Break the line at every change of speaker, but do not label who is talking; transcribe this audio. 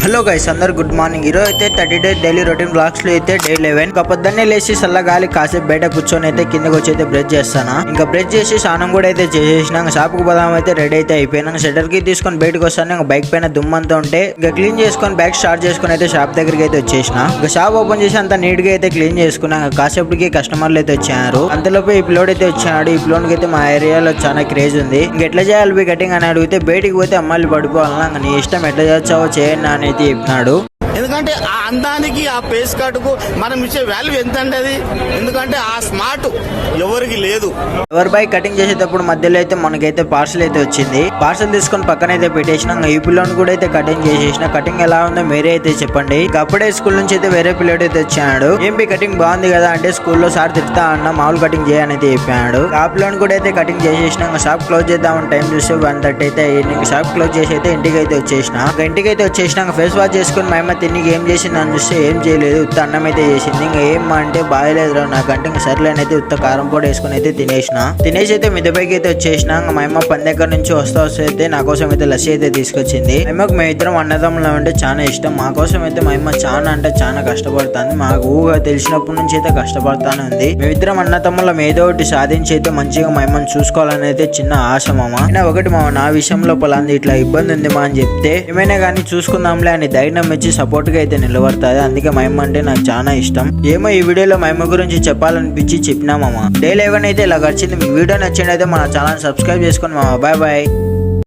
Hello guys, అందరు good morning. ఈరోజు అయితే 30 డేస్ డైలీ రొటీన్ బ్లాగ్స్ లో అయితే డే 11. ఇంకా పొద్దున్నే లేచి చల్లగాలి కాసేపు బయట కూర్చొని అయితే కిందకి వచ్చి అయితే బ్రష్ చేస్తాను. ఇంకా బ్రష్ చేసి స్నానం కూడా అయితే చేసేసిన. షాప్ కు పోదాం అయితే రెడీ అయితే అయిపోయినా. షటర్ కి తీసుకొని బయటకు వస్తాను. ఇంకా బైక్ పైన దుమ్మంతా ఉంటే ఇంకా క్లీన్ చేసుకొని బ్యాగ్ స్టార్ట్ చేసుకుని అయితే షాప్ దగ్గరికి అయితే వచ్చేసిన. ఇంకా షాప్ ఓపెన్ చేసి అంతా నీట్ గా అయితే క్లీన్ చేసుకున్నా. కాసేపటికి కస్టమర్లు అయితే వచ్చారు. అంతలోపు ఈ పిల్లోడ్ అయితే వచ్చాడు. ఈ పిల్లోడికి అయితే మా ఏరియాలో చాలా క్రేజ్ ఉంది. ఇంకా ఎట్లా చేయాలి కటింగ్ అని అడిగితే బయటికి పోతే అమ్మాయిలు పడిపోవాలన్నా నీ ఇష్టం ఎట్లా చేస్తావో చేయండి అని అయితే చెప్పినాడు.
ఎందుకంటే ఆ అందానికి ఆ ఫేస్ కట్కు మనం ఇచ్చే వాల్యూ ఎంత అంటే అది, ఎందుకంటే ఆ స్మార్ట్ ఎవరికి లేదు.
ఎవరి బైక్ కటింగ్ చేసేటప్పుడు మధ్యలో అయితే మనకైతే పార్సల్ అయితే వచ్చింది. పార్సల్ తీసుకొని పక్కన అయితే పెట్టేసిన. ఈ పిల్లని కూడా అయితే కటింగ్ చేసేసిన. కటింగ్ ఎలా ఉందో మీరే అయితే చెప్పండి. అప్పుడే స్కూల్ నుంచి అయితే వేరే పిల్లడు అయితే వచ్చాడు. ఏంపి కటింగ్ బాగుంది కదా అంటే స్కూల్లో సార్ తిడతా అన్న మామూలు కటింగ్ చేయని అయితే చెప్పాడు. ఆ పిల్లని కూడా అయితే కటింగ్ చేసేసిన. షాప్ క్లోజ్ చేద్దామని టైం చూస్తే 1:30 అయితే అయ్యింది. షాప్ క్లోజ్ చేసి అయితే ఇంటికి అయితే వచ్చేసిన. ఇంటికి అయితే వచ్చేసిన. ఫేస్ వాష్ చేసుకుని మా అమ్మ తిని ఏం చేసింది అని చూస్తే ఏం చేయలేదు, ఉత్త అన్నం అయితే చేసింది. ఇంకా ఏం అంటే బాగలేదు నాకంటే. ఇంకా సర్లేనైతే ఉత్త కారం పొడి వేసుకుని అయితే తినేసి అయితే మిద్దపైకి అయితే వచ్చేసిన. మా అమ్మ పని దగ్గర నుంచి వస్తా అయితే నా కోసం అయితే లస్సీ అయితే తీసుకొచ్చింది. మా అమ్మకు మేమిద్దరం అన్నదమ్ములం అంటే చాలా ఇష్టం. మా కోసం అయితే మా అమ్మ చాలా అంటే చాలా కష్టపడుతుంది. మాకు ఊగా తెలిసినప్పటి నుంచి అయితే కష్టపడతానే ఉంది. మేమిద్దరం అన్నతమ్ములం ఏదో ఒకటి సాధించి అయితే మంచిగా మా అమ్మని చూసుకోవాలని అయితే చిన్న ఆశ మామ. అయినా ఒకటి మామ, నా విషయంలో పలాంది ఇట్లా ఇబ్బంది ఉంది మా అని చెప్తే ఏమైనా కానీ చూసుకుందాంలే అని ధైర్యం ఇచ్చి సపోర్ట్ గా అయితే నిలబడుతుంది. అందుకే మా అమ్మ అంటే నాకు చాలా ఇష్టం. ఏమో ఈ వీడియోలో మా అమ్మ గురించి చెప్పాలనిపించి చెప్పినా మామ. డే 11 అయితే ఇలా గడిచింది. మీకు వీడియో నచ్చింది అయితే మన ఛానల్ సబ్స్క్రైబ్ చేసుకోండి మామ. Bye bye.